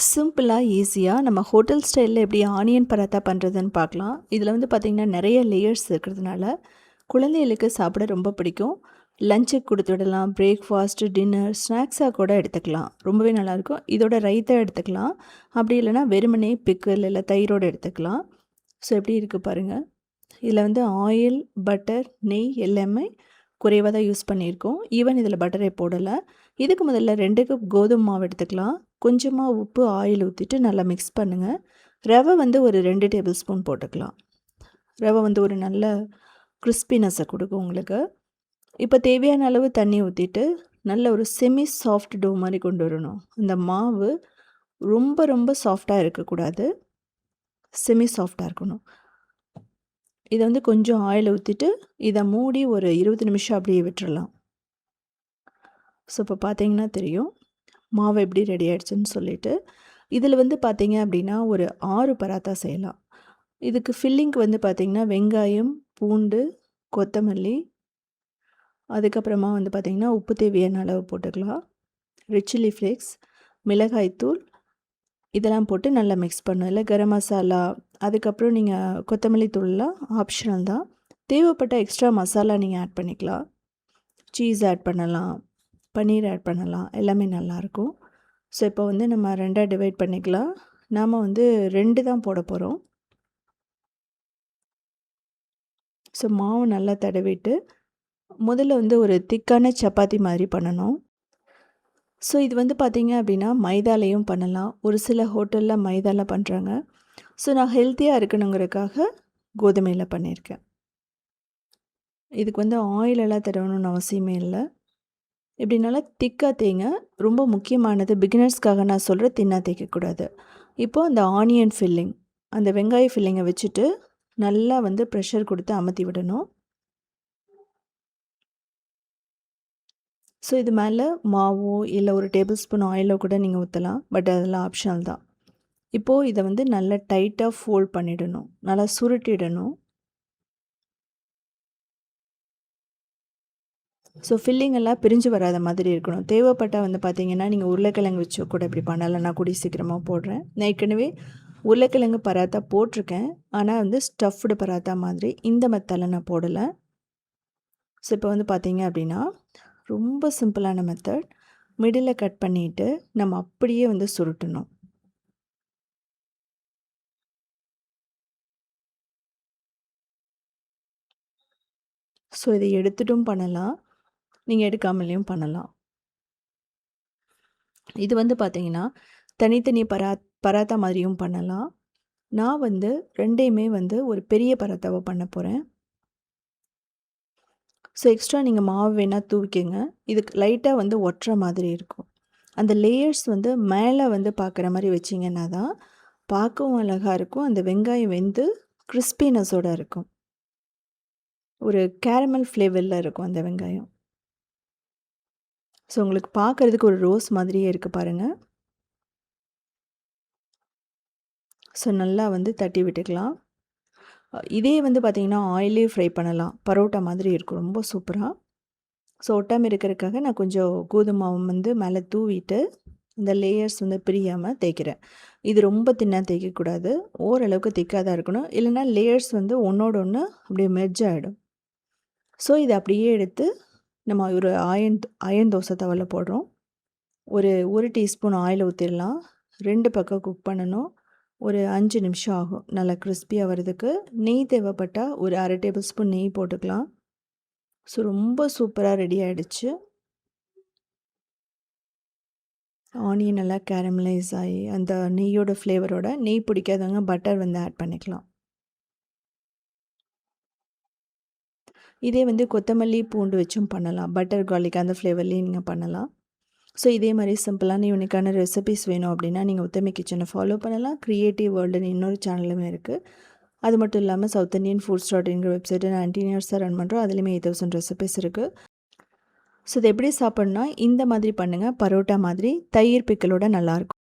சிம்பிளாக ஈஸியாக நம்ம ஹோட்டல் ஸ்டைலில் எப்படி ஆனியன் பராத்தா பண்ணுறதுன்னு பார்க்கலாம். இதில் வந்து பார்த்திங்கன்னா நிறைய லேயர்ஸ் இருக்கிறதுனால குழந்தைகளுக்கு சாப்பிட ரொம்ப பிடிக்கும். லஞ்சுக்கு கொடுத்து விடலாம், பிரேக்ஃபாஸ்ட்டு, டின்னர், ஸ்நாக்ஸாக கூட எடுத்துக்கலாம். ரொம்பவே நல்லாயிருக்கும். இதோட ரைத்தா எடுத்துக்கலாம். அப்படி இல்லைனா வெறுமனே பிக்கிள் இல்லை தயிரோடு எடுத்துக்கலாம். ஸோ எப்படி இருக்குது பாருங்கள். இதில் வந்து ஆயில், பட்டர், நெய் எல்லாமே குறைவாக தான் யூஸ் பண்ணியிருக்கோம். ஈவன் இதில் பட்டரே போடலை. இதுக்கு முதல்ல 2 கப் கோதுமை மாவு எடுத்துக்கலாம். கொஞ்சமாக உப்பு, ஆயில் ஊற்றிட்டு நல்லா மிக்ஸ் பண்ணுங்கள். ரவை வந்து ஒரு 2 டேபிள் ஸ்பூன் போட்டுக்கலாம். ரவை வந்து ஒரு நல்ல கிறிஸ்பினஸை கொடுக்கும் உங்களுக்கு. இப்போ தேவையான அளவு தண்ணி ஊற்றிட்டு நல்ல ஒரு செமி சாஃப்ட் டோ மாதிரி கொண்டு வரணும். இந்த மாவு ரொம்ப ரொம்ப சாஃப்டாக இருக்கக்கூடாது, செமி சாஃப்டாக இருக்கணும். இதை வந்து கொஞ்சம் ஆயில் ஊற்றிட்டு இதை மூடி ஒரு 20 நிமிஷம் அப்படியே விட்டுறலாம். ஸோ இப்போ பார்த்தீங்கன்னா தெரியும் மாவு எப்படி ரெடி ஆகிடுச்சுன்னு சொல்லிட்டு. இதில் வந்து பார்த்தீங்க அப்படின்னா ஒரு 6 பராத்தா செய்யலாம். இதுக்கு ஃபில்லிங்க்கு வந்து பார்த்திங்கன்னா வெங்காயம், பூண்டு, கொத்தமல்லி, அதுக்கப்புறமா வந்து பார்த்திங்கன்னா உப்பு தேவையான அளவு போட்டுக்கலாம். ரெட் சில்லி ஃப்ளேக்ஸ், மிளகாய்த்தூள் இதெல்லாம் போட்டு நல்லா மிக்ஸ் பண்ணணும். இல்லை கரம் மசாலா, அதுக்கப்புறம் நீங்கள் கொத்தமல்லி தூள்லாம் ஆப்ஷனல் தான். தேவைப்பட்ட எக்ஸ்ட்ரா மசாலா நீங்கள் ஆட் பண்ணிக்கலாம். சீஸ் ஆட் பண்ணலாம், பன்னீர் ஆட் பண்ணலாம், எல்லாமே நல்லாயிருக்கும். ஸோ இப்போ வந்து நம்ம 2ஆக டிவைட் பண்ணிக்கலாம். நாம் வந்து 2 தான் போட போகிறோம். ஸோ மாவு நல்லா தடவிட்டு முதல்ல வந்து ஒரு திக்கான சப்பாத்தி மாதிரி பண்ணணும். ஸோ இது வந்து பார்த்திங்க அப்படின்னா மைதாலையும் பண்ணலாம். ஒரு சில ஹோட்டலில் மைதாவில் பண்ணுறாங்க. ஸோ நான் ஹெல்த்தியாக இருக்கணுங்கிறதுக்காக கோதுமையில் பண்ணியிருக்கேன். இதுக்கு வந்து ஆயிலெல்லாம் தடவணும்னு அவசியமே இல்லை. எப்படின்னாலும் திக்காக தேங்க. ரொம்ப முக்கியமானது பிகினர்ஸ்க்காக நான் சொல்கிறேன், தின்னாக தேய்க்கக்கூடாது. இப்போது அந்த ஆனியன் ஃபில்லிங், அந்த வெங்காய ஃபில்லிங்கை வச்சுட்டு நல்லா வந்து ப்ரெஷர் கொடுத்து அமர்த்தி விடணும். ஸோ இது மேலே மாவோ இல்லை ஒரு டேபிள் ஸ்பூன் ஆயிலோ கூட நீங்கள் ஊற்றலாம். பட் அதெல்லாம் ஆப்ஷனல் தான். இப்போது இதை வந்து நல்லா டைட்டாக ஃபோல்ட் பண்ணிடணும், நல்லா சுருட்டிடணும். ஸோ ஃபில்லிங் எல்லாம் பிரிஞ்சு வராத மாதிரி இருக்கணும். தேவைப்பட்டால் வந்து பார்த்திங்கன்னா நீங்கள் உருளைக்கிழங்கு வச்சு கூட இப்படி பண்ணலாம். நான் கூடிய சீக்கிரமாக போடுறேன். நான் ஏற்கனவே உருளைக்கிழங்கு பராத்தா போட்டிருக்கேன். ஆனால் வந்து ஸ்டஃப்டு பராத்தா மாதிரி இந்த மெத்தடில் நான் போடலை. ஸோ இப்போ வந்து பார்த்திங்க அப்படின்னா ரொம்ப சிம்பிளான மெத்தட். மிடில் கட் பண்ணிவிட்டு நம்ம அப்படியே வந்து சுருட்டணும். ஸோ இதை எடுத்துட்டும் பண்ணலாம், நீங்கள் எடுக்காமலேயும் பண்ணலாம். இது வந்து பார்த்திங்கன்னா தனித்தனி பராத்தா மாதிரியும் பண்ணலாம். நான் வந்து 2யுமே வந்து ஒரு பெரிய பராத்தாவை பண்ண போகிறேன். ஸோ எக்ஸ்ட்ரா நீங்கள் மாவு வேணால் தூவிக்கங்க. இதுக்கு லைட்டாக வந்து ஒட்டுற மாதிரி இருக்கும். அந்த லேயர்ஸ் வந்து மேலே வந்து பார்க்குற மாதிரி வச்சிங்கன்னா தான் பார்க்கவும் அழகாக இருக்கும். அந்த வெங்காயம் வெந்து கிறிஸ்பினஸோடு இருக்கும். ஒரு கேரமல் ஃப்ளேவரில் இருக்கும் அந்த வெங்காயம். ஸோ உங்களுக்கு பார்க்குறதுக்கு ஒரு ரோஸ் மாதிரியே இருக்குது பாருங்கள். ஸோ நல்லா வந்து தட்டி விட்டுக்கலாம். இதே வந்து பார்த்திங்கன்னா ஆயிலே ஃப்ரை பண்ணலாம். பரோட்டா மாதிரி இருக்கும், ரொம்ப சூப்பராக. ஸோ ஒட்டாமல் இருக்கிறதுக்காக நான் கொஞ்சம் கோதுமை மாவு வந்து மேலே தூவிட்டு இந்த லேயர்ஸ் வந்து பிரியாமல் தேய்க்கிறேன். இது ரொம்ப தின்னாக தேய்க்கக்கூடாது, ஓரளவுக்கு திக்காக தான் இருக்கணும். இல்லைனா லேயர்ஸ் வந்து ஒன்றோட ஒன்று அப்படியே மெர்ஜ் ஆகிடும். ஸோ இதை அப்படியே எடுத்து நம்ம ஒரு அயன் தோசை தவாவில் போடுறோம். ஒரு டீஸ்பூன் ஆயில் ஊற்றிடலாம். 2 பக்கம் குக் பண்ணணும். ஒரு 5 நிமிஷம் ஆகும் நல்லா கிறிஸ்பியாக வர்றதுக்கு. நெய் தேவைப்பட்டால் ஒரு 1/2 டேபிள் ஸ்பூன் நெய் போட்டுக்கலாம். ஸோ ரொம்ப சூப்பராக ரெடி ஆகிடுச்சு. ஆனியன் நல்லா கேரமலைஸ் ஆகி அந்த நெய்யோட ஃப்ளேவரோட, நெய் பிடிக்காதவங்க பட்டர் வந்து ஆட் பண்ணிக்கலாம். இதே வந்து கொத்தமல்லி, பூண்டு வச்சும் பண்ணலாம். பட்டர் கார்லிக் அந்த ஃப்ளேவர்லேயும் நீங்கள் பண்ணலாம். ஸோ இதே மாதிரி சிம்பிளான யூனிக்கான ரெசிபிஸ் வேணும் அப்படின்னா நீங்கள் உத்தமி கிச்சனை ஃபாலோ பண்ணலாம். க்ரியேட்டிவ் வேர்ல்டுன்னு இன்னொரு சேனலுமே இருக்குது. அது மட்டும் இல்லாமல் சவுத் இண்டியன் foods.inங்கிற வெப்சைட்டை 19 இயர்ஸாக ரன் பண்ணுறோம். அதுலேயுமே 8000 ரெசிபிஸ் இருக்குது. ஸோ இதை எப்படி சாப்பிட்ணுன்னா இந்த மாதிரி பண்ணுங்கள். பரோட்டா மாதிரி தயிர் பிக்கலோட நல்லாயிருக்கும்.